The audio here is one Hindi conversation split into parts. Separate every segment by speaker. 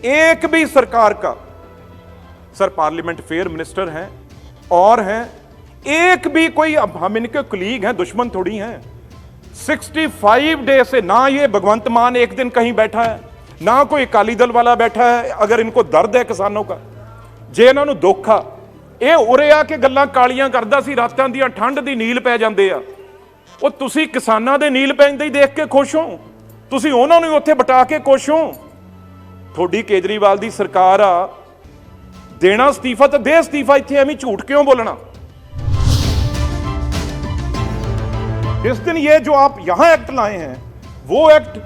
Speaker 1: एक भी सरकार का, सर पार्लियामेंट फेयर मिनिस्टर हैं और हैं, एक भी कोई, अब हम इनके कुलीग हैं, दुश्मन थोड़ी हैं। 65 डे से ना ये भगवंत मान एक दिन कहीं बैठा है, ना कोई अकाली दल वाला बैठा है। अगर इनको दर्द है किसानों का, जे इन्हां नूं दुख आ, ਇਹ ਉਰੇ ਆ ਕੇ ਗੱਲਾਂ ਕਾਲੀਆਂ ਕਰਦਾ ਸੀ, ਰਾਤਾਂ ਦੀਆਂ ਠੰਡ ਦੀ ਨੀਲ ਪੈ ਜਾਂਦੇ ਆ। ਉਹ ਤੁਸੀਂ ਕਿਸਾਨਾਂ ਦੇ ਨੀਲ ਪੈਂਦੇ ਹੀ ਦੇਖ ਕੇ ਖੁਸ਼ ਹੋ, ਤੁਸੀਂ ਉਹਨਾਂ ਨੂੰ ਉੱਥੇ ਬਿਠਾ ਕੇ ਖੁਸ਼ ਹੋ। ਤੁਹਾਡੀ ਕੇਜਰੀਵਾਲ ਦੀ ਸਰਕਾਰ ਆ, ਦੇਣਾ ਅਸਤੀਫਾ ਤਾਂ ਦੇ ਅਸਤੀਫਾ, ਇੱਥੇ ਐਵੇਂ ਝੂਠ ਕਿਉਂ बोलना। जिस दिन ये जो आप यहां एक्ट लाए हैं वो एक्ट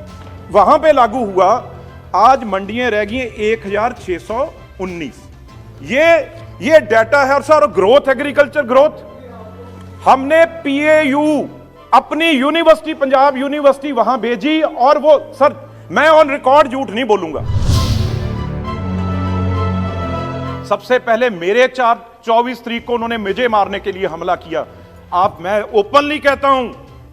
Speaker 1: वहां पे लागू हुआ। आज मंडियां रह गई 1619। ये डाटा है। और सर ग्रोथ, एग्रीकल्चर ग्रोथ, हमने पीएयू अपनी यूनिवर्सिटी, पंजाब यूनिवर्सिटी वहां भेजी और वो, सर मैं ऑन रिकॉर्ड झूठ नहीं बोलूंगा, सबसे पहले मेरे 24 तारीख को उन्होंने मुझे मारने के लिए हमला किया। मैं ओपनली कहता हूं,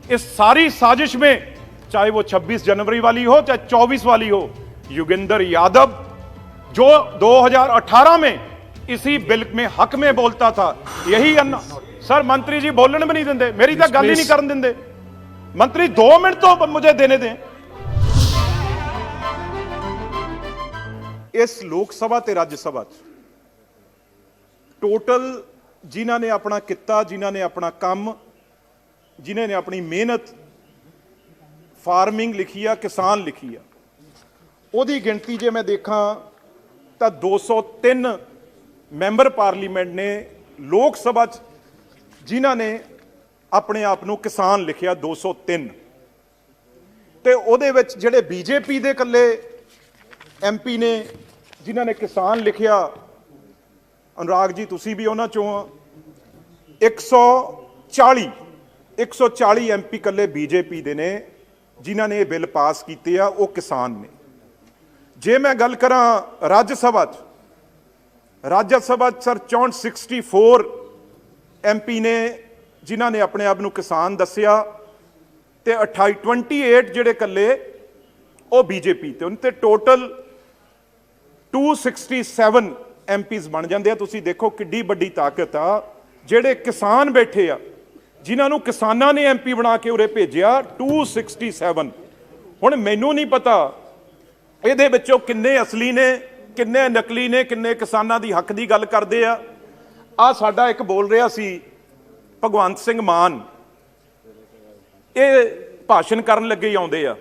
Speaker 1: इस सारी साजिश में, चाहे वो 26 जनवरी वाली हो चाहे 24 वाली हो, योगेंद्र यादव जो 2018 में इसी बिल में हक में बोलता था, यही सर मंत्री जी बोलने भी नहीं देंगे, मेरी तो गल ही नहीं करन देंगे। मंत्री 2 मिनट तो मुझे देने दें। इस लोक सभा ते राज्य सभा टोटल जिन्हां ने अपना किता, जिन्हां ने अपना काम, जिन्हां ने अपनी मेहनत, फार्मिंग लिखी आ, किसान लिखी आ, ਉਹਦੀ गिनती जे मैं देखा तो 203 मैंबर पार्लीमेंट ने, लोक सभा जिन्हां ने अपने आप को किसान लिखिया 203, ते ਉਹਦੇ ਵਿੱਚ ਜਿਹੜੇ बीजेपी ਦੇ ਇਕੱਲੇ MP ने जिन्हां ने किसान लिखिया, अनुराग जी तुसी भी उन्हां चों 140 MP इकल्ले बीजेपी दे ने जिन्हां ने बिल पास कीते आ, वो किसान ने। जे मैं गल करा राज्य सभा सर 64 MP ने जिन्हां ने अपने आप को किसान दसिया, ते 28 जिहड़े कल्ले वो बीजेपी ते उनते टोटल 267 MPs बन जाते। तुसीं देखो किड्डी वड्डी ताकत आ, जिहड़े किसान बैठे आ, जिन्हां नूं किसानां ने MP बना के उरे भेजिया 267। हुण मैनूं नहीं पता ਇਹਦੇ ਵਿੱਚੋਂ ਕਿੰਨੇ ਅਸਲੀ ਨੇ, ਕਿੰਨੇ ਨਕਲੀ ਨੇ, ਕਿੰਨੇ ਕਿਸਾਨਾਂ ਦੀ ਹੱਕ ਦੀ ਗੱਲ ਕਰਦੇ ਆ। ਆ ਸਾਡਾ ਇੱਕ ਬੋਲ ਰਿਹਾ ਸੀ ਭਗਵੰਤ ਸਿੰਘ ਮਾਨ, ਇਹ ਭਾਸ਼ਣ ਕਰਨ ਲੱਗੇ ਹੀ ਆਉਂਦੇ ਆ।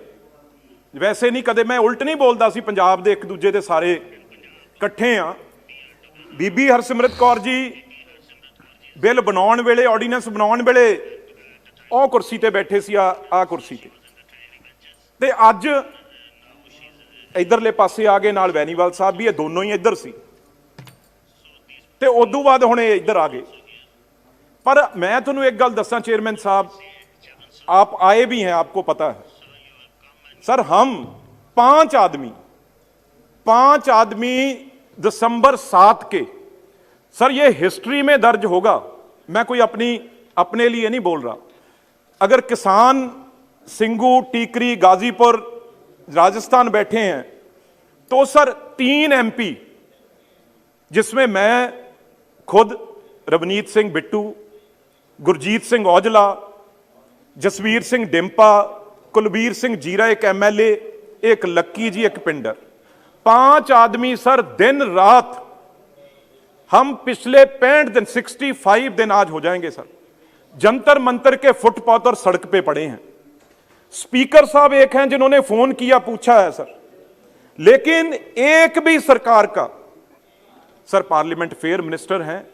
Speaker 1: ਵੈਸੇ ਨਹੀਂ, ਕਦੇ ਮੈਂ ਉਲਟ ਨਹੀਂ ਬੋਲਦਾ ਸੀ, ਪੰਜਾਬ ਦੇ ਇੱਕ ਦੂਜੇ ਦੇ ਸਾਰੇ ਇਕੱਠੇ ਆ। ਬੀਬੀ ਹਰਸਿਮਰਤ ਕੌਰ ਜੀ ਬਿੱਲ ਬਣਾਉਣ ਵੇਲੇ, ਆਰਡੀਨੈਂਸ ਬਣਾਉਣ ਵੇਲੇ ਉਹ ਕੁਰਸੀ ਤੇ ਬੈਠੇ ਸੀ, ਆ ਕੁਰਸੀ ਤੇ ਅੱਜ इधरले पासे आ गए, नाल वैनीवाल साहब भी, ये दोनों ही इधर सी, ते उदों बाद हुण इधर आ गए। पर मैं तुहानूं एक गल दसां चेयरमैन साहब, आप आए भी हैं, आपको पता है सर, हम 5 आदमी दिसंबर 7 के, सर ये हिस्ट्री में दर्ज होगा। मैं कोई अपने लिए नहीं बोल रहा। अगर किसान सिंगू, टीकरी, गाजीपुर, राजस्थान बैठे हैं तो सर 3 MP, जिसमें मैं खुद, रवनीत सिंह बिट्टू, गुरजीत सिंह औजला, जसवीर सिंह डिंपा, कुलबीर सिंह जीरा एक MLA, एक लक्की जी, एक पिंडर, 5 आदमी सर दिन रात, हम पिछले 65 दिन 65 दिन आज हो जाएंगे सर, जंतर मंतर के फुटपाथ और सड़क पे पड़े हैं। स्पीकर साहब एक हैं जिन्होंने फोन किया, पूछा है सर, लेकिन एक भी सरकार का, सर पार्लियामेंट फेयर मिनिस्टर हैं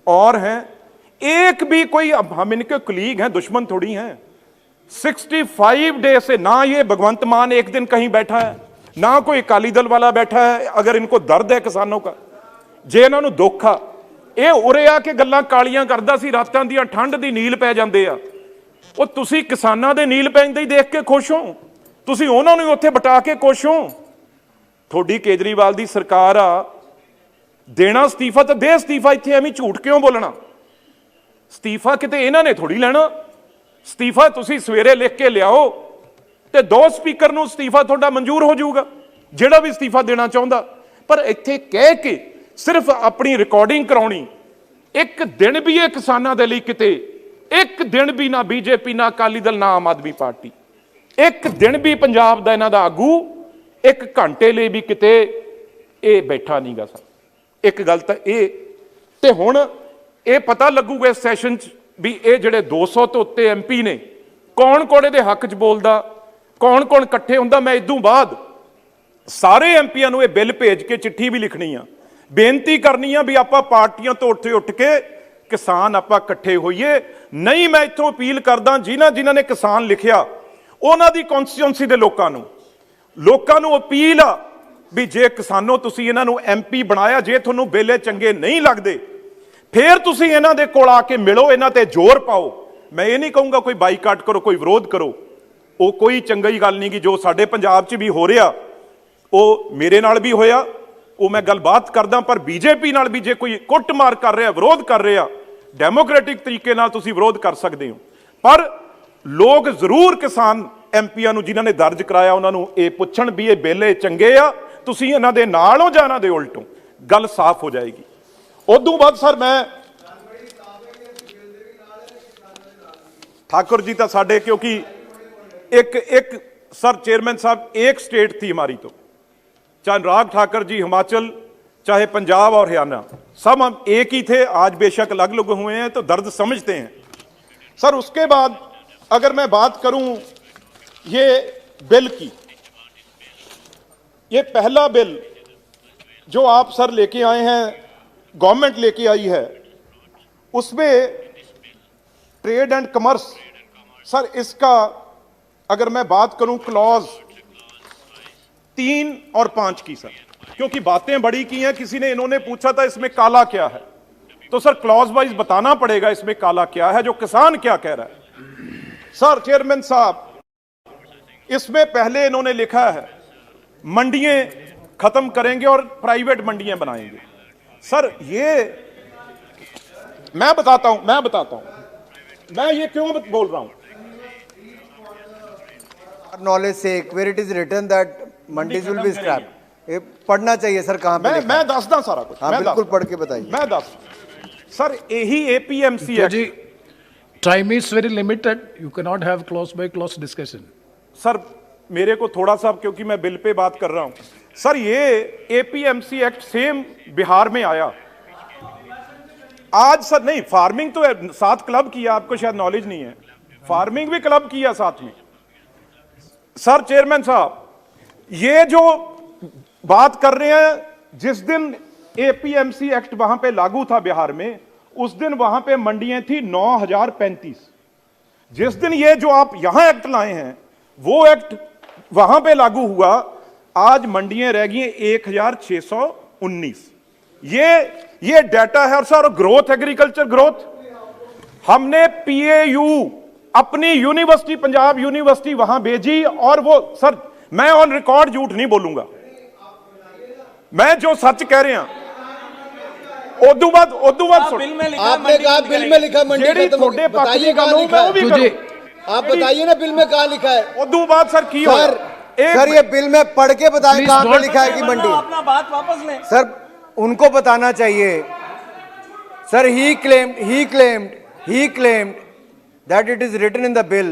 Speaker 1: और हैं, एक भी कोई, अब हम इनके कुलीग हैं, दुश्मन थोड़ी हैं। 65 डे से ना ये भगवंत मान एक दिन कहीं बैठा है, ना कोई अकाली दल वाला बैठा है। अगर इनको दर्द है किसानों का, जे इन्हां नूं दुख आ, ये उरे आ के गल्लां कालियां करदा सी, रातां ਦੀਆਂ ठंड दी नील पै ਜਾਂਦੇ ਆ। ਉਹ ਤੁਸੀਂ ਕਿਸਾਨਾਂ ਦੇ ਨੀਲ ਪੈਂਦੇ ਹੀ ਦੇਖ ਕੇ ਖੁਸ਼ ਹੋ, ਤੁਸੀਂ ਉਹਨਾਂ ਨੂੰ ਉੱਥੇ ਬਿਠਾ ਕੇ ਖੁਸ਼ ਹੋ। ਤੁਹਾਡੀ ਕੇਜਰੀਵਾਲ ਦੀ ਸਰਕਾਰ ਆ, ਦੇਣਾ ਅਸਤੀਫਾ ਤਾਂ ਦੇ ਅਸਤੀਫਾ, ਇੱਥੇ ਐਵੇਂ ਝੂਠ ਕਿਉਂ ਬੋਲਣਾ। ਅਸਤੀਫਾ ਕਿਤੇ ਇਹਨਾਂ ਨੇ ਥੋੜੀ ਲੈਣਾ। ਅਸਤੀਫਾ ਤੁਸੀਂ ਸਵੇਰੇ ਲਿਖ ਕੇ ਲਿਆਓ ਤੇ 2 ਸਪੀਕਰ ਨੂੰ ਅਸਤੀਫਾ ਤੁਹਾਡਾ ਮਨਜ਼ੂਰ ਹੋ ਜਾਊਗਾ, ਜਿਹੜਾ ਵੀ ਅਸਤੀਫਾ ਦੇਣਾ ਚਾਹੁੰਦਾ। पर इत्थे कह के सिर्फ अपनी रिकॉर्डिंग कराउणी, एक दिन भी ये किसानां दे लई किते एक दिन भी ना बीजेपी ना अकाली दल ना आम आदमी पार्टी एक दिन भी पंजाब दा इन्हां दा आगू एक घंटे लिए भी किते ये बैठा नहीं गा सर। एक गल तां ये ते हुण ये पता लगूगा इस सैशन च भी ये जिहड़े 200 तो उत्ते MP ने कौन कौन इहदे हक च बोलदा, कौन कौन इकट्ठे हुंदा। मैं इदों बाद सारे एमपीआं नूं ये बिल भेज के चिट्ठी भी लिखनी आ, बेनती करनी आ भी आपां पार्टियां तो उठ के किसान आपां इकट्ठे होइए। नहीं मैं इत्थों अपील करदा जिन्हां ने किसान लिखिया उन्हां दी कॉन्स्टिट्यूएंसी दे लोकां नूं अपील आ भी जे किसानों तुसीं इन्हां नूं MP बनाया, जे तुहानूं बिल चंगे नहीं लगदे फिर तुसीं इन्हां दे कोल आके मिलो, इन्हां ते जोर पाओ। मैं ये नहीं कहूँगा कोई बाईकाट करो, कोई विरोध करो, वो कोई चंगी गल नहीं कि जो साडे पंजाब च भी हो रहा वो मेरे नाल भी होया, वो मैं गलबात करदा। पर बीजेपी नाल भी जे कोई कुटमार कर रहा, विरोध कर रहा, डेमोक्रेटिक तरीके नाल तुसीं विरोध कर सकते हो। पर लोग जरूर किसान एमपीआं नूं जिन्हां ने दर्ज कराया उन्हां नूं ये पुछण भी ये बिल चंगे आ, तुसीं इन्हां दे नाल हो जां इन्हां दे उल्टों, गल साफ हो जाएगी। उदों बाद सर मैं ठाकुर जी तो साडे क्योंकि एक सर चेयरमैन साहब एक स्टेट थी हमारी, तो चाहे अनुराग ठाकुर जी हिमाचल, चाहे पंजाब और हरियाणा, सब हम एक ही थे। आज बेशक अलग अलग हुए हैं तो दर्द समझते हैं सर। उसके बाद अगर मैं बात करूं ये बिल की, ये पहला बिल जो आप सर लेके आए हैं, गवर्नमेंट लेके आई है, उसमें ट्रेड एंड कमर्स सर, इसका अगर मैं बात करूं क्लॉज 3 और 5 की सर, क्योंकि बातें बड़ी की हैं, किसी ने इन्होंने पूछा था इसमें काला क्या है, तो सर क्लॉज वाइज बताना पड़ेगा इसमें काला क्या है, जो किसान क्या कह रहा है। सर चेयरमैन साहब, इसमें पहले इन्होंने लिखा है मंडियां खत्म करेंगे और प्राइवेट मंडियां बनाएंगे। सर ये मैं बताता हूं मैं ये क्यों बोल रहा हूं।
Speaker 2: नॉलेज से where it is written that mandis will be scrap, ये पढ़ना चाहिए सर कहां पे लिखा है?
Speaker 1: मैं दसदा सारा कुछ।
Speaker 2: हाँ बिल्कुल पढ़ के बताइए।
Speaker 1: मैं दस सर यही APMC है
Speaker 3: जी, time is very limited, you can not have clause by clause discussion.
Speaker 1: Sir मेरे को थोड़ा सा, क्योंकि मैं बिल पे बात कर रहा हूं सर, ये APMC एक्ट सेम बिहार में आया आज सर। नहीं, फार्मिंग तो साथ क्लब किया, आपको शायद नॉलेज नहीं है, फार्मिंग भी क्लब किया साथ में। सर चेयरमैन साहब, ये जो बात कर रहे हैं, जिस दिन APMC एक्ट वहां पे लागू था बिहार में, उस दिन वहां पे मंडियां थी 9035। जिस दिन ये जो आप यहां एक्ट लाए हैं वो एक्ट वहां पे लागू हुआ, आज मंडियां रह गई 1619। ये डाटा है। और सर ग्रोथ, एग्रीकल्चर ग्रोथ, हमने PAU अपनी यूनिवर्सिटी, पंजाब यूनिवर्सिटी वहां भेजी, और वो सर मैं ऑन रिकॉर्ड झूठ नहीं बोलूंगा, मैं जो सच कह रहे हैं। उदू बाद
Speaker 2: आपने कहा बिल में लिखा मंडी खत्म होगी, बताइए कहां लिखा है? आप बताइए ना बिल में कहां लिखा है?
Speaker 1: उदू बाद सर की हो
Speaker 2: सर ये बिल में पढ़ के बताएं कहां पे लिखा है कि मंडी।
Speaker 4: अपना बात वापस लें
Speaker 2: सर, उनको बताना चाहिए। Sir he claimed that it is written in the bill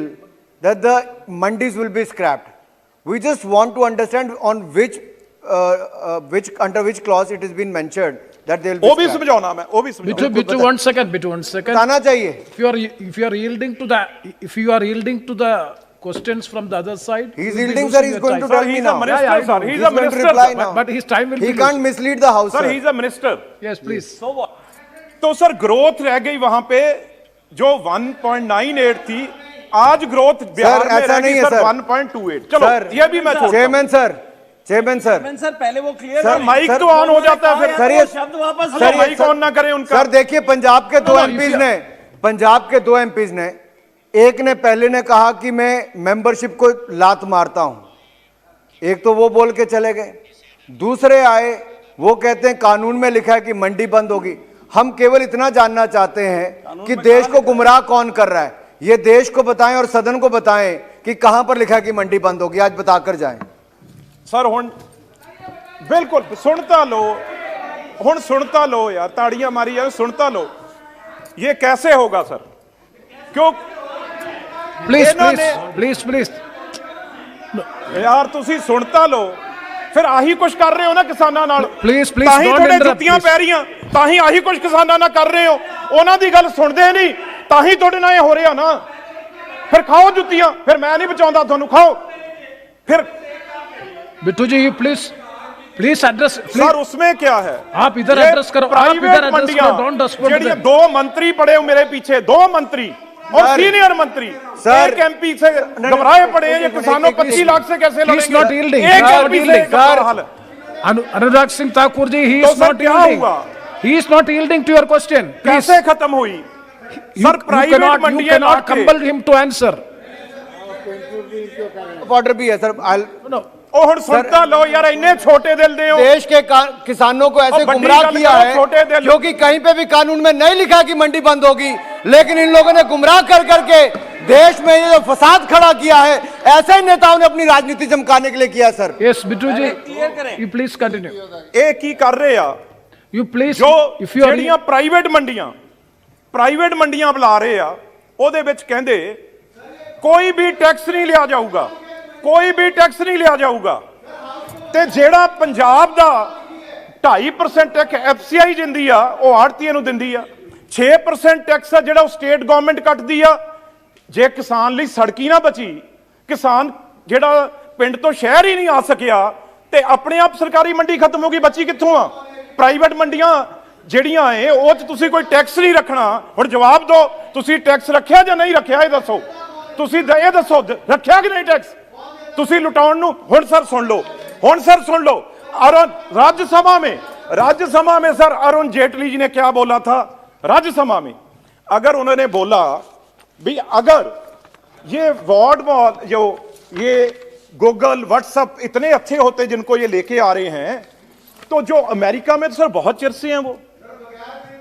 Speaker 2: that the mandis will be scrapped. We just want to understand on which under which clause it has been mentioned that they will be
Speaker 1: वो भी
Speaker 2: scrapped.
Speaker 1: समझाना, मैं वो भी समझाना।
Speaker 3: बिटू 1 सेकंड
Speaker 2: बताना चाहिए।
Speaker 3: if you are yielding to the questions from the other side,
Speaker 2: He is
Speaker 3: you'll be
Speaker 2: yielding, sir.
Speaker 3: losing
Speaker 2: He is
Speaker 3: your
Speaker 2: going to
Speaker 3: time.
Speaker 2: tell me
Speaker 1: he's a
Speaker 2: now.
Speaker 1: minister, sir. He's
Speaker 2: He's
Speaker 1: a
Speaker 2: going to
Speaker 1: minister,
Speaker 2: reply
Speaker 1: sir.
Speaker 2: now.
Speaker 3: But his time will
Speaker 2: He
Speaker 3: be
Speaker 2: can't
Speaker 3: used.
Speaker 2: mislead the house,
Speaker 1: sir
Speaker 2: sir.
Speaker 1: He is a minister.
Speaker 3: Yes, please.
Speaker 4: So what.
Speaker 1: तो सर ग्रोथ रह गई वहां पे जो 1.98 थी, आज ग्रोथ बिहार में
Speaker 2: ऐसा
Speaker 1: रह
Speaker 2: नहीं
Speaker 1: गई
Speaker 2: है,
Speaker 1: सर
Speaker 2: सर।
Speaker 1: 1.28। चलो
Speaker 2: सर,
Speaker 1: ये भी मैं छोड़ता हूं।
Speaker 2: चेयरमैन सर,
Speaker 4: सर पहले वो क्लियर
Speaker 1: सर माइक तो ऑन हो जाता है फिर।
Speaker 2: सर ये
Speaker 4: शब्द वापस
Speaker 1: सर माइक ऑन ना करें उनका।
Speaker 2: सर देखिए, पंजाब के दो एमपीज ने एक ने पहले ने कहा कि मैं मेंबरशिप को लात मारता हूं, एक तो वो बोल के चले गए। दूसरे आए, वो कहते हैं कानून में लिखा है कि मंडी बंद होगी। हम केवल इतना जानना चाहते हैं कि देश को गुमराह कौन कर रहा है, ये देश को बताएं और सदन को बताएं कि कहां पर लिखा है कि मंडी बंद होगी, आज बताकर जाएं।
Speaker 1: सर हुण ਬਿਲਕੁਲ ਸੁਣਤਾ लो ਹੁਣ ਸੁਣਤਾ लो यार ताड़ियां मारी यार सुनता लो ये कैसे होगा सर क्यों
Speaker 3: Please,
Speaker 1: ਇਹਨਾਂ
Speaker 3: please,
Speaker 1: ਨੇ-
Speaker 3: please, please.
Speaker 1: ਯਾਰ ਤੁਸੀਂ ਸੁਣਤਾ ਲਓ ਫਿਰ ਆਹੀ ਕੁਝ ਕਰ ਰਹੇ ਹੋ ਨਾ ਕਿਸਾਨਾਂ ਨਾਲ
Speaker 3: Please,
Speaker 1: ਤਾਂ ਹੀ
Speaker 3: don't
Speaker 1: ਤੁਹਾਡੇ
Speaker 3: interrupt,
Speaker 1: ਜੁੱਤੀਆਂ
Speaker 3: please.
Speaker 1: ਪੈ ਰਹੀਆਂ ਤਾਂ ਹੀ ਆਹੀ ਕੁਝ ਕਿਸਾਨਾਂ ਨਾਲ ਕਰ ਰਹੇ ਹੋ ਉਹਨਾਂ ਦੀ ਗੱਲ ਸੁਣਦੇ ਨਹੀਂ ਤਾਂ ਹੀ ਤੁਹਾਡੇ ਨਾਲ ਇਹ ਹੋ ਰਿਹਾ ਨਾ ਫਿਰ ਖਾਓ ਜੁੱਤੀਆਂ ਫਿਰ ਮੈਂ ਨਹੀਂ ਬਚਾਉਂਦਾ ਤੁਹਾਨੂੰ ਖਾਓ फिर
Speaker 3: बिट्टू जी, you please address. Please.
Speaker 1: Sir उसमें क्या है
Speaker 3: आप इधर
Speaker 1: ये
Speaker 3: address करो, आप
Speaker 1: प्राइवेट
Speaker 3: इधर address
Speaker 1: मंडियां,
Speaker 3: करो, don't dispute
Speaker 1: जेड़ियां
Speaker 3: them.
Speaker 1: दो मंत्री पड़े हो मेरे पीछे, दो मंत्री और
Speaker 2: सर,
Speaker 1: सीनियर मंत्री
Speaker 2: सर,
Speaker 1: एक एमपी से घबराए पड़े हैं ये किसानों 25 लाख से कैसे
Speaker 3: He is
Speaker 1: लड़ेंगे
Speaker 3: not yielding.
Speaker 1: एक
Speaker 3: Sir,
Speaker 1: एमपी से
Speaker 3: yielding.
Speaker 1: एक अपना हाल है।
Speaker 3: Anurag Singh Thakur ji, he
Speaker 1: तो
Speaker 3: is
Speaker 1: सर
Speaker 3: not
Speaker 1: क्या
Speaker 3: yielding.
Speaker 1: हुआ?
Speaker 3: He is not yielding to your question. Please.
Speaker 1: कैसे खत्म हुई सर प्राइवेट
Speaker 3: you
Speaker 1: मंडियां
Speaker 3: cannot compel him to answer.
Speaker 2: Order भी है सर।
Speaker 3: No.
Speaker 1: ਉਹ ਹੁਣ ਸੁਣਤਾ ਲਓ ਯਾਰ ਇੰਨੇ ਛੋਟੇ ਦਿਲ ਦੇ ਹੋ
Speaker 2: देश के किसानों को ऐसे
Speaker 1: और बड़ी
Speaker 2: गुमराह
Speaker 1: गल
Speaker 2: किया
Speaker 1: करो,
Speaker 2: है
Speaker 1: छोटे दिल।
Speaker 2: क्योंकि कहीं पे भी कानून में नहीं लिखा कि मंडी बंद होगी, लेकिन इन लोगों ने गुमराह कर करके देश में ये जो फसाद खड़ा किया है, ऐसे ही नेताओं ने अपनी राजनीति चमकाने के लिए किया sir.
Speaker 3: Yes, Bittu ji,
Speaker 4: clear करें।
Speaker 3: you please continue.
Speaker 1: ਇਹ ਕੀ ਕਰ ਰਹੇ ਆ
Speaker 3: You please,
Speaker 1: ਜੋ
Speaker 3: if you are
Speaker 1: ਜਿਹੜੀਆਂ ਪ੍ਰਾਈਵੇਟ ਮੰਡੀਆਂ ਬੁਲਾ ਰਹੇ ਆ ਉਹਦੇ ਵਿੱਚ ਕਹਿੰਦੇ ਕੋਈ ਵੀ ਟੈਕਸ ਨਹੀਂ ਲਿਆ ਜਾਊਗਾ ਕੋਈ ਵੀ ਟੈਕਸ ਨਹੀਂ ਲਿਆ ਜਾਊਗਾ ਤੇ ਜਿਹੜਾ ਪੰਜਾਬ ਦਾ 2.5% ਟੈਕਸ ਐਫਸੀਆਈ ਦਿੰਦੀ ਆ ਉਹ ਆੜਤੀਆਂ ਨੂੰ ਦਿੰਦੀ ਆ 6% ਟੈਕਸ ਆ ਜਿਹੜਾ ਉਹ ਸਟੇਟ ਗਵਰਨਮੈਂਟ ਕੱਟਦੀ ਆ ਜੇ ਕਿਸਾਨ ਲਈ ਸੜਕੀ ਨਾ ਬਚੀ ਕਿਸਾਨ ਜਿਹੜਾ ਪਿੰਡ ਤੋਂ ਸ਼ਹਿਰ ਹੀ ਨਹੀਂ ਆ ਸਕਿਆ ਤੇ ਆਪਣੇ ਆਪ ਸਰਕਾਰੀ ਮੰਡੀ ਖਤਮ ਹੋ ਗਈ ਬਚੀ ਕਿੱਥੋਂ ਆ ਪ੍ਰਾਈਵੇਟ ਮੰਡੀਆਂ ਜਿਹੜੀਆਂ ਏ ਉਹ 'ਚ ਤੁਸੀਂ ਕੋਈ ਟੈਕਸ ਨਹੀਂ ਰੱਖਣਾ ਹੁਣ ਜਵਾਬ ਦਿਓ ਤੁਸੀਂ ਟੈਕਸ ਰੱਖਿਆ ਜਾਂ ਨਹੀਂ ਰੱਖਿਆ ਇਹ ਦੱਸੋ ਤੁਸੀਂ ਇਹ ਦੱਸੋ ਰੱਖਿਆ ਕਿ ਨਹੀਂ ਟੈਕਸ ਤੁਸੀਂ ਲੁਟਾਉਣ ਨੂੰ ਹੁਣ ਸਰ सुन लो अरुण राज्यसभा में सर अरुण जेटली जी ने क्या बोला था राज्यसभा में अगर उन्होंने बोला भी अगर ये वार्ड मॉल जो ये गूगल व्हाट्सएप इतने अच्छे होते जिनको ये लेके आ रहे हैं तो जो अमेरिका में तो सर बहुत चिर से हैं वो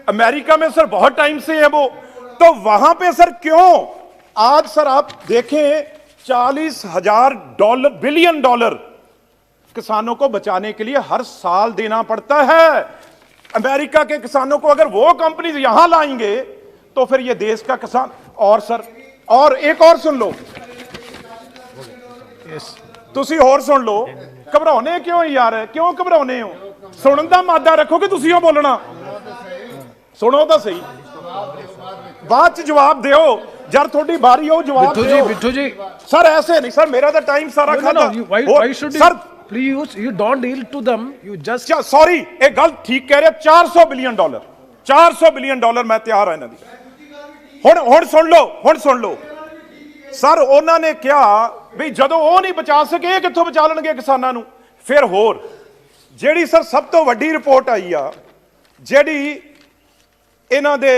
Speaker 1: अमेरिका में सर बहुत टाइम से है वो तो वहां पे सर क्यों आज सर आप देखें $40,000 बिलियन किसानों को बचाने के लिए हर साल देना पड़ता है अमेरिका के किसानों को अगर वो कंपनीज यहां लाएंगे तो फिर ये देश का किसान और सर और एक और सुन लो ਤੁਸੀਂ ਹੋਰ ਸੁਣ ਲਓ ਘਬਰਾਉਨੇ ਕਿਉਂ ਯਾਰ ਕਿਉਂ ਘਬਰਾਉਨੇ ਹੋ ਸੁਣਨ ਦਾ ਮਾਦਾ ਰੱਖੋ ਕਿ ਤੁਸੀਂ ਉਹ ਬੋਲਣਾ ਸੁਣੋ ਤਾਂ ਸਹੀ ਬਾਅਦ ਚ ਜਵਾਬ ਦਿਓ ਜਦ ਤੁਹਾਡੀ ਵਾਰੀ ਹੋ ਜਵਾਬ ਦਿਓ
Speaker 3: Bittu ji.
Speaker 1: ਸਰ ਐਸੇ ਨਹੀਂ ਸਰ ਮੇਰਾ ਤਾਂ ਟਾਈਮ ਸਾਰਾ
Speaker 3: No,
Speaker 1: ਖਾਦਾ
Speaker 3: why should you?
Speaker 1: Sir
Speaker 3: Please, you don't yield to them. You just.
Speaker 1: Sorry ਇਹ ਗੱਲ ਠੀਕ ਕਹਿ ਰਿਹਾ $400 ਬਿਲੀਅਨ ਮੈਂ ਤਿਆਰ ਹਾਂ ਇਹਨਾਂ ਦੀ ਹੁਣ ਸੁਣ ਲਓ ਸਰ ਉਹਨਾਂ ਨੇ ਕਿਹਾ ਵੀ ਜਦੋਂ ਉਹ ਨਹੀਂ ਬਚਾ ਸਕੇ ਇਹ ਕਿੱਥੋਂ ਬਚਾ ਲੈਣਗੇ ਕਿਸਾਨਾਂ ਨੂੰ ਫਿਰ ਹੋਰ ਜਿਹੜੀ ਸਰ ਸਭ ਤੋਂ ਵੱਡੀ ਰਿਪੋਰਟ ਆਈ ਆ ਜਿਹੜੀ ਇਹਨਾਂ ਦੇ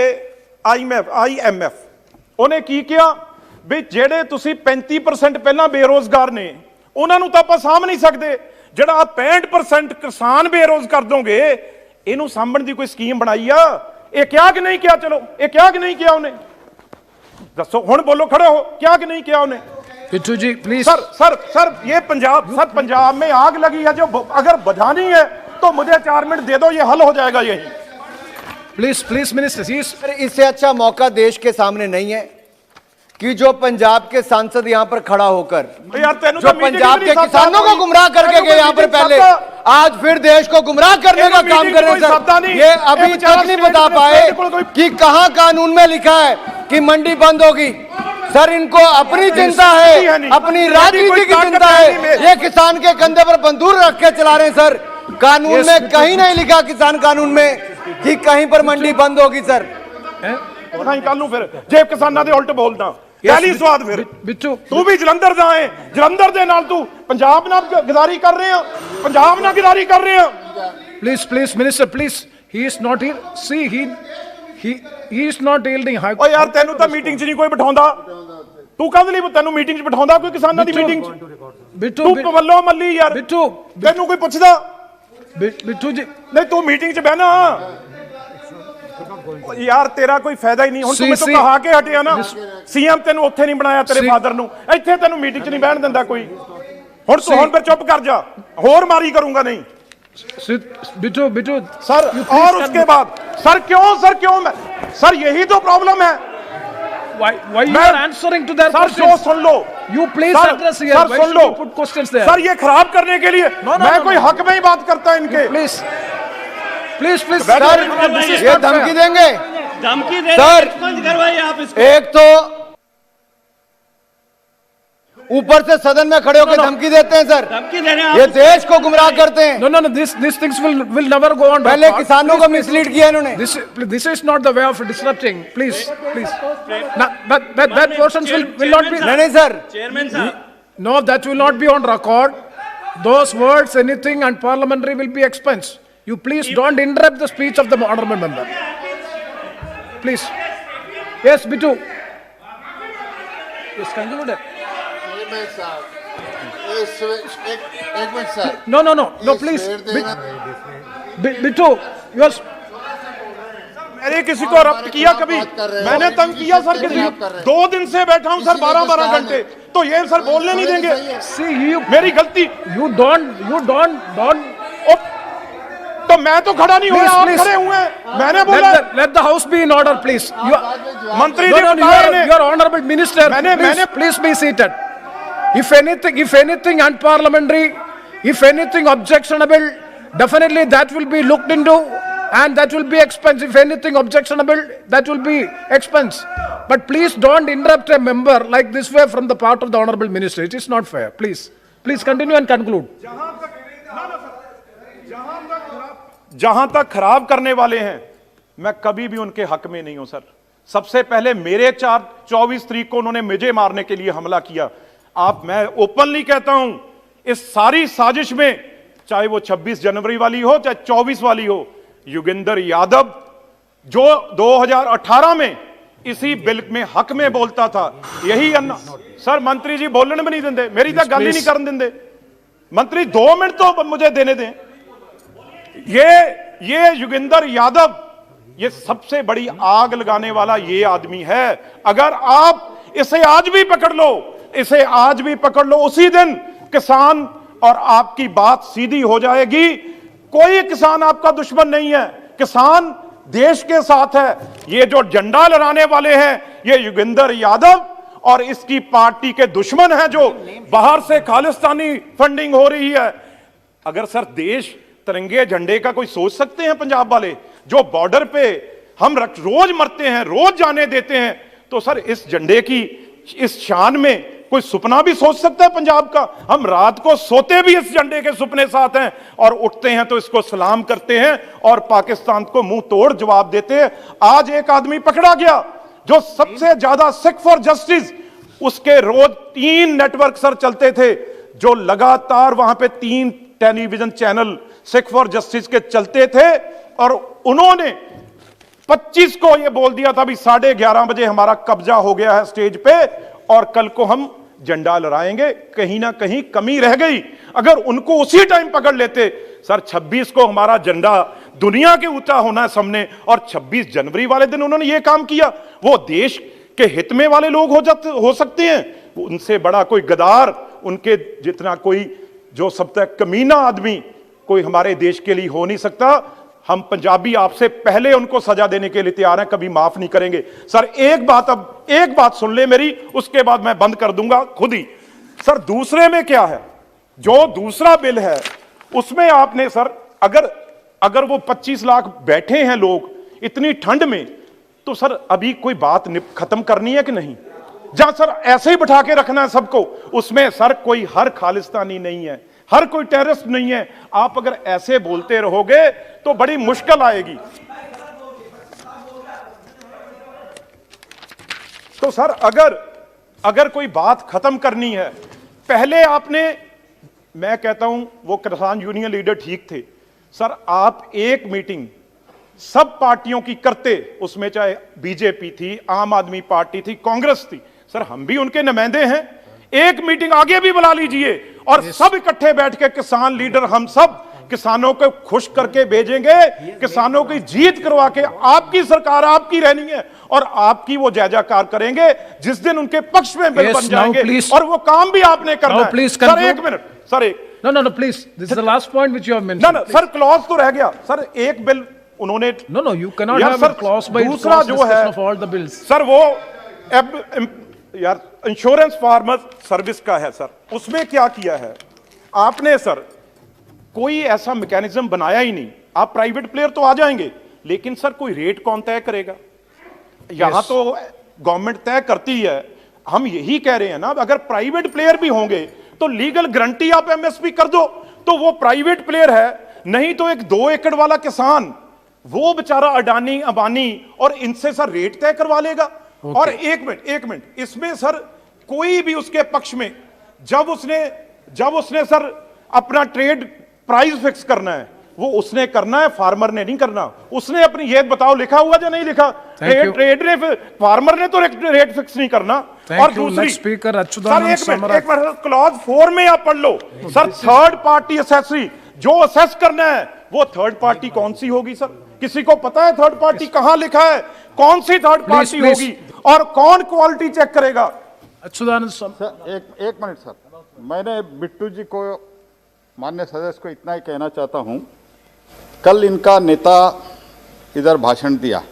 Speaker 1: IMF ਉਹਨੇ ਕੀ ਕਿਹਾ ਵੀ ਜਿਹੜੇ ਤੁਸੀਂ 35% ਪਹਿਲਾਂ ਬੇਰੋਜ਼ਗਾਰ ਨੇ ਉਹਨਾਂ ਨੂੰ ਤਾਂ ਆਪਾਂ ਸਾਂਭ ਨਹੀਂ ਸਕਦੇ ਜਿਹੜਾ 65% ਕਿਸਾਨ ਬੇਰੋਜ਼ ਕਰ ਦੋਗੇ ਇਹਨੂੰ ਸਾਂਭਣ ਦੀ ਕੋਈ ਸਕੀਮ ਬਣਾਈ ਆ ਇਹ ਕਿਹਾ ਕਿ ਨਹੀਂ ਕਿਹਾ ਚਲੋ ਇਹ ਕਿਹਾ ਕਿ ਨਹੀਂ ਕਿਹਾ ਉਹਨੇ ਦੱਸੋ ਹੁਣ ਬੋਲੋ ਖੜੇ ਹੋ ਕਿਹਾ कि नहीं किया ਉਹਨੇ
Speaker 3: Bittu ji, please.
Speaker 1: सर ये पंजाब में आग लगी है जो अगर बुझानी है तो मुझे 4 मिनट दे दो ये हल हो जाएगा यही
Speaker 3: Please, minister. He is.
Speaker 2: इससे अच्छा मौका देश के सामने नहीं है कि जो पंजाब के सांसद यहाँ पर खड़ा होकर
Speaker 1: यार तेनू
Speaker 2: जो
Speaker 1: तो मीटिंग
Speaker 2: पंजाब
Speaker 1: भी
Speaker 2: के
Speaker 1: नहीं
Speaker 2: किसानों को
Speaker 1: साथ
Speaker 2: गुमराह करके
Speaker 1: तेनू
Speaker 2: गए
Speaker 1: कोई
Speaker 2: यहाँ पर
Speaker 1: मीटिंग
Speaker 2: पहले
Speaker 1: साथ
Speaker 2: आज फिर देश को गुमराह करने का
Speaker 1: तेनू
Speaker 2: काम
Speaker 1: मीटिंग
Speaker 2: कर रहे
Speaker 1: कोई
Speaker 2: हैं
Speaker 1: साधा
Speaker 2: सर।
Speaker 1: नहीं।
Speaker 2: ये
Speaker 1: ये
Speaker 2: अभी
Speaker 1: बेचारा
Speaker 2: तक नहीं
Speaker 1: स्टेट
Speaker 2: बता
Speaker 1: में
Speaker 2: पाए
Speaker 1: कोई-
Speaker 2: कि कहां कानून में लिखा है कि मंडी बंद होगी। सर इनको अपनी चिंता है, अपनी राजनीति की चिंता है, ये किसान के कंधे पर बंदूक रख के चला रहे हैं सर। कानून में कहीं नहीं लिखा किसान कानून में कि कहीं पर मंडी बंद होगी सर।
Speaker 1: नहीं कल नूं फिर जे किसानां दे उल्ट बोलदा कहली स्वाद फिर
Speaker 3: Bittu.
Speaker 1: तू भी जलंधर ਦਾ ਹੈ ਜਲੰਧਰ ਦੇ ਨਾਲ ਤੂੰ ਪੰਜਾਬ ਨਾਲ ਗਦਾਰੀ ਕਰ ਰਹੇ ਆ ਪੰਜਾਬ ਨਾਲ ਗਦਾਰੀ ਕਰ ਰਹੇ ਆ
Speaker 3: Please, minister. Please. He is not here. See, he is not yielding.
Speaker 1: ਓ ਯਾਰ ਤੈਨੂੰ ਤਾਂ ਮੀਟਿੰਗ 'ਚ ਨਹੀਂ ਕੋਈ ਬਿਠਾਉਂਦਾ ਤੂੰ ਕਾਹਦੇ ਲਈ ਤੈਨੂੰ ਮੀਟਿੰਗ 'ਚ ਬਿਠਾਉਂਦਾ ਕੋਈ ਕਿਸਾਨਾਂ ਦੀ ਮੀਟਿੰਗ 'ਚ
Speaker 3: Bittu.
Speaker 1: ਤੂੰ ਪਵੱਲੋ ਮੱਲੀ ਯਾਰ
Speaker 3: Bittu.
Speaker 1: ਤੈਨੂੰ ਕੋਈ ਪੁੱਛਦਾ
Speaker 3: Bittu ji.
Speaker 1: ਨਹੀਂ ਤੂੰ ਮੀਟਿੰਗ 'ਚ ਬਹਿਣਾ ਯਾਰ ਤੇਰਾ ਕੋਈ ਫਾਇਦਾ ਹੀ ਨਹੀਂ ਹੁਣ ਤੂੰ ਮੈਨੂੰ
Speaker 3: See,
Speaker 1: ਕਹਾ ਕੇ ਹਟਿਆ ਨਾ ਸੀਐਮ ਤੈਨੂੰ ਉੱਥੇ ਨਹੀਂ ਬਣਾਇਆ ਤੇਰੇ
Speaker 3: See.
Speaker 1: ਫਾਦਰ ਨੂੰ ਇੱਥੇ ਤੈਨੂੰ ਮੀਟਿੰਗ 'ਚ ਨਹੀਂ ਬਹਿਣ ਦਿੰਦਾ ਕੋਈ ਹੁਣ ਤੂੰ ਹੁਣ ਫਿਰ ਚੁੱਪ ਕਰ ਜਾ ਹੋਰ ਮਾਰੀ ਕਰੂੰਗਾ ਨਹੀਂ
Speaker 3: बिटू
Speaker 1: सर और उसके बाद सर क्यों मैं सर यही तो प्रॉब्लम है
Speaker 3: why you
Speaker 1: मैं-
Speaker 3: are answering to their
Speaker 1: sir जो
Speaker 3: questions?
Speaker 1: Soon low
Speaker 3: You please
Speaker 1: sir,
Speaker 3: address here.
Speaker 1: Sir
Speaker 3: Why
Speaker 1: soon
Speaker 3: should
Speaker 1: low
Speaker 3: you put questions there?
Speaker 1: Sir ये खराब करने के लिए मैं कोई हक में ही बात करता इनके
Speaker 3: Please. Please.
Speaker 2: Sir
Speaker 3: This is
Speaker 2: ये
Speaker 3: not
Speaker 2: धमकी
Speaker 3: fair.
Speaker 2: देंगे
Speaker 4: धमकी दे
Speaker 2: सर।
Speaker 4: एक्सपंज करवाइए आप इसको।
Speaker 2: एक तो ऊपर से सदन में खड़े होकर धमकी देते हैं सर,
Speaker 4: धमकी दे रहे हैं
Speaker 2: ये
Speaker 4: आप।
Speaker 2: देश को गुमराह करते हैं।
Speaker 3: No. These things will never go on.
Speaker 2: पहले
Speaker 3: record.
Speaker 2: किसानों को मिसलीड किया इन्होंने।
Speaker 3: This is not the way of disrupting. Please. No, that portions will not be.
Speaker 2: नहीं सर,
Speaker 4: चेयरमैन साहब,
Speaker 3: No, that will not be on record. Those words, anything, and parliamentary will be expensed. You please don't interrupt the speech of the honorable member. Please. Yes, Bitu. Yes, conclude it.
Speaker 5: एक minute sir,
Speaker 3: No, please. Bitu, you are.
Speaker 1: मैंने किसी को रब्त किया कभी मैंने तंग किया सर किसी को 2 दिन से बैठा हूं सर 12 घंटे तो ये सर बोलने नहीं देंगे
Speaker 3: See, you
Speaker 1: मेरी गलती
Speaker 3: don't.
Speaker 1: तो मैं तो खड़ा नहीं हुआ
Speaker 3: Please,
Speaker 1: आप
Speaker 3: please.
Speaker 1: खड़े हुए हैं मैंने बोला
Speaker 3: Let the house be in order, please. You are,
Speaker 1: मंत्री
Speaker 3: no,
Speaker 1: ने
Speaker 3: you
Speaker 1: बताया
Speaker 3: are,
Speaker 1: इन्हें।
Speaker 3: you are honorable minister.
Speaker 1: मैंने-
Speaker 3: Please be seated. If anything unparliamentary, if anything objectionable, definitely that will be looked into, and that will be expense. If anything objectionable, that will be expense. But please don't interrupt a member like this way from the part of the honorable minister. It is not fair. Please continue and conclude.
Speaker 1: जहां तक खराब करने वाले हैं मैं कभी भी उनके हक में नहीं हूं सर सबसे पहले मेरे 24 तारीख को उन्होंने मुझे मारने के लिए हमला किया मैं ओपनली कहता हूं इस सारी साजिश में चाहे वो 26 जनवरी वाली हो चाहे 24 वाली हो योगेंद्र यादव जो 2018 में इसी बिल में हक में बोलता था यही सर मंत्री जी बोलने भी नहीं देंगे मेरी तो गल ही नहीं करन देंगे मंत्री 2 मिनट तो मुझे देने दें ये योगेंद्र यादव ये सबसे बड़ी आग लगाने वाला ये आदमी है अगर आप इसे आज भी पकड़ लो उसी दिन किसान और आपकी बात सीधी हो जाएगी कोई किसान आपका दुश्मन नहीं है किसान देश के साथ है ये जो झंडा लहराने वाले हैं ये योगेंद्र यादव और इसकी पार्टी के दुश्मन हैं जो बाहर से खालिस्तानी फंडिंग हो रही है अगर सर देश तिरंगे झंडे का कोई सोच सकते हैं पंजाब वाले जो बॉर्डर पे हम रोज मरते हैं रोज जाने देते हैं तो सर इस झंडे की इस शान में कोई सपना भी सोच सकता है पंजाब का हम रात को सोते भी इस झंडे के सपने साथ हैं और उठते हैं तो इसको सलाम करते हैं और पाकिस्तान को मुंह तोड़ जवाब देते हैं आज एक आदमी पकड़ा गया जो सबसे ज्यादा सिख फॉर जस्टिस उसके रोज 3 नेटवर्क सर चलते थे जो लगातार वहां पे 3 television channel Sikh for justice के चलते थे और उन्होंने 25 को यह बोल दिया था भी 11:30 बजे हमारा कब्जा हो गया है स्टेज पे और कल को हम झंडा लहराएंगे कहीं ना कहीं कमी रह गई अगर उनको उसी टाइम पकड़ लेते सर 26 को हमारा झंडा दुनिया के ऊंचा होना है सामने और 26 जनवरी वाले दिन उन्होंने यह काम किया वो देश के हित में वाले लोग हो सकते हैं उनसे बड़ा कोई गदार उनके जितना कोई जो सब तक कमीना आदमी कोई हमारे देश के लिए हो नहीं सकता हम पंजाबी आपसे पहले उनको सजा देने के लिए तैयार हैं कभी माफ नहीं करेंगे सर एक बात सुन ले मेरी उसके बाद मैं बंद कर दूंगा खुद ही सर दूसरे में क्या है जो दूसरा बिल है उसमें आपने सर अगर वो 25 लाख बैठे हैं लोग इतनी ठंड में तो सर अभी कोई बात खत्म करनी है कि नहीं जहां सर ऐसे ही बिठा के रखना है सबको उसमें सर कोई हर खालिस्तानी नहीं है हर कोई टेररिस्ट नहीं है आप अगर ऐसे बोलते रहोगे तो बड़ी मुश्किल आएगी तो सर अगर कोई बात खत्म करनी है पहले आपने मैं कहता हूं वो किसान यूनियन लीडर ठीक थे सर आप एक मीटिंग सब पार्टियों की करते उसमें चाहे बीजेपी थी आम आदमी पार्टी थी कांग्रेस थी सर हम भी उनके नुमाइंदे हैं एक मीटिंग आगे भी बुला लीजिए और सब इकट्ठे बैठ के किसान लीडर हम सब किसानों को खुश करके भेजेंगे किसानों की जीत करवा के आपकी सरकार आपकी रहनी है और आपकी वो जय जयकार करेंगे जिस दिन उनके पक्ष में बिल बन जाएंगे और वो काम भी आपने करना है सर एक minute sir
Speaker 3: No, please. This is the last point which you have
Speaker 1: ना
Speaker 3: mentioned.
Speaker 1: ना सर क्लॉज तो रह गया सर, एक बिल उन्होंने
Speaker 3: No, you cannot
Speaker 1: यार
Speaker 3: have
Speaker 1: sir,
Speaker 3: a clause by
Speaker 1: दूसरा
Speaker 3: clause
Speaker 1: जो
Speaker 3: discussion
Speaker 1: है
Speaker 3: of all the bills.
Speaker 1: Sir वो यार इंश्योरेंस फार्मर सर्विस का है सर, उसमें क्या किया है आपने सर, कोई ऐसा मैकेनिज्म बनाया ही नहीं। आप प्राइवेट प्लेयर तो आ जाएंगे, लेकिन सर कोई रेट कौन तय करेगा? यहां तो गवर्नमेंट तय करती है। हम यही कह रहे हैं ना, अगर प्राइवेट प्लेयर भी होंगे तो लीगल गारंटी आप एमएसपी कर दो, तो वो प्राइवेट प्लेयर है। नहीं तो एक 2 एकड़ वाला किसान, वो बेचारा अडानी अंबानी और इनसे सर रेट तय करवा लेगा। और एक मिनट, इसमें सर कोई भी उसके पक्ष में, जब उसने सर अपना ट्रेड प्राइस फिक्स करना है, वो उसने करना है, फार्मर ने नहीं करना। उसने अपनी, ये बताओ लिखा हुआ या नहीं लिखा? ट्रेड ने, फार्मर ने तो रेट फिक्स नहीं करना। और दूसरी
Speaker 3: स्पीकर अच्युतानंद
Speaker 1: एक मिनट क्लॉज 4 में आप पढ़ लो सर, थर्ड पार्टी असेसरी, जो असेस करना है वो थर्ड पार्टी कौन सी होगी सर? किसी को पता है थर्ड पार्टी कहां लिखा है? कौन सी थर्ड पार्टी होगी और कौन क्वालिटी चेक करेगा?
Speaker 3: अच्युतानंद
Speaker 5: सर एक मिनट सर, मैंने बिट्टू जी को, माननीय सदस्य को इतना ही कहना चाहता हूं, कल इनका नेता इधर भाषण दिया,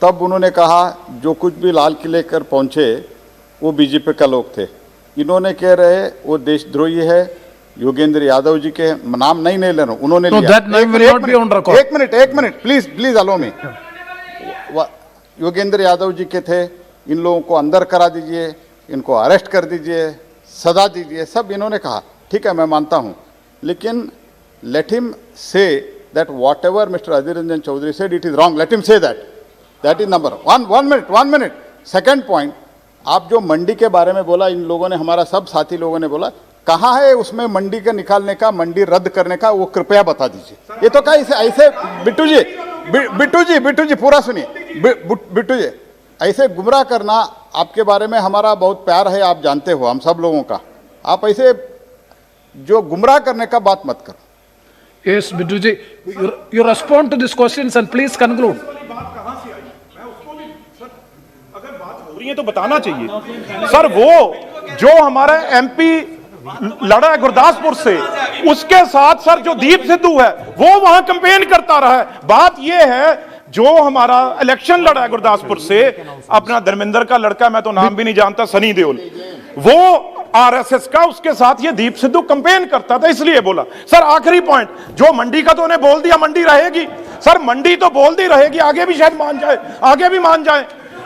Speaker 5: तब उन्होंने कहा जो कुछ भी लाल किले कर पहुंचे वो बीजेपी का लोग थे। इन्होंने कह रहे वो देशद्रोही है, योगेंद्र यादव जी के नाम नहीं ले रहा हूं, उन्होंने लिया। एक मिनट प्लीज अलो मी। योगेंद्र यादव जी के थे, इन लोगों को अंदर करा दीजिए, इनको अरेस्ट कर दीजिए, सजा दीजिए, सब इन्होंने कहा। ठीक है, मैं मानता हूं, लेकिन let him say that whatever mister Adhir Ranjan Chowdhury said it is wrong, let him say that is number one minute. Second point, आप जो मंडी के बारे में बोला, इन लोगों ने, हमारा सब साथी लोगों ने बोला, कहाँ है उसमें मंडी के निकालने का, मंडी रद्द करने का, वो कृपया बता दीजिए। ये तो क्या ऐसे बिट्टू जी पूरा सुनिए, बिट्टू जी, ऐसे गुमराह करना, आपके बारे में हमारा बहुत प्यार है, आप जानते हो, हम सब लोगों का। आप ऐसे जो गुमराह करने का बात मत करो।
Speaker 3: Yes, Bittu ji, you respond to these questions and please conclude.
Speaker 1: अगर बात हो रही है तो बताना चाहिए सर। वो जो हमारा एमपी लड़ा है गुरदासपुर से, उसके साथ सर जो दीप सिद्धू है वो वहां कैंपेन करता रहा है। बात ये है, जो हमारा इलेक्शन लड़ा है गुरदासपुर से, अपना धर्मेंद्र का लड़का, मैं तो नाम भी नहीं जानता, सनी देओल, वो आरएसएस का, उसके साथ ये दीप सिद्धू कैंपेन करता था, इसलिए बोला। सर आखिरी पॉइंट, जो मंडी का तो उन्हें बोल दिया, मंडी रहेगी सर, मंडी तो बोल दी रहेगी, आगे भी शायद मान जाए, आगे भी मान जाए।